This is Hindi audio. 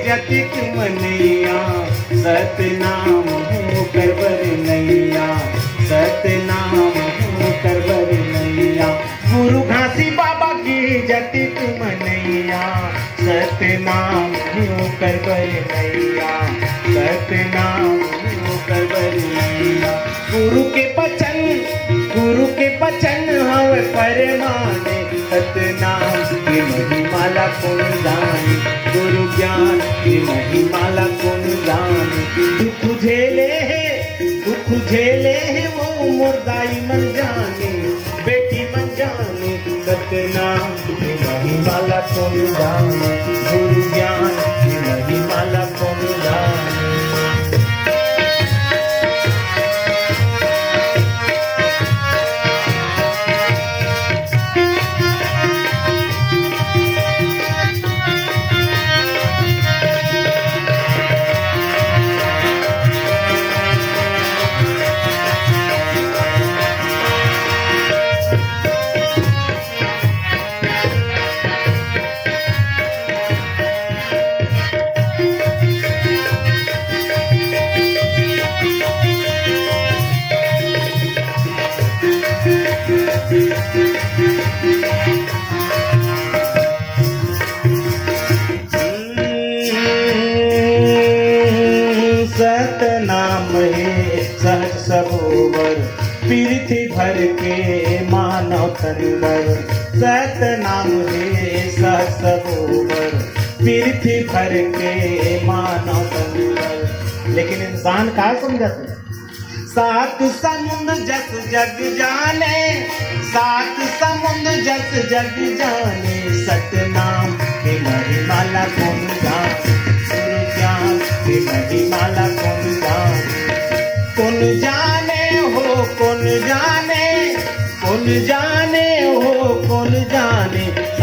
जतिक मनैया, सतनाम हो करवर नैया, सतनाम हो करवर नैया। गुरु घासी बाबा की जतिक मनैया, सतनाम हो करवर नैया, सतनाम हो करवर नैया। गुरु के बचन हव परमाने, सतनाम की महिमाला कौन जाने, गुरु ज्ञान की महिमाला कौन जाने। दुख झेले है वो मुर्दाई मन जाने, बेटी मन जाने, सतनाम की महिमाला कौन जाने, गुरु ज्ञान की महिमाला कौन जाने। सतनाम है सहज सरोवर, पृथ्वी भर के मानव तनवर। सतनाम है सहज सरोवर, पृथ्वी भर के मानव तनवर। लेकिन इंसान का समझते, सात समुद्र जस जग जाने, सात समुद्र जस जग जाने, सतनाम के महिमाला कौन जाने, गुरु ज्ञान के महिमाला कौन जाने। कौन जाने हो कौन जाने, कौन जाने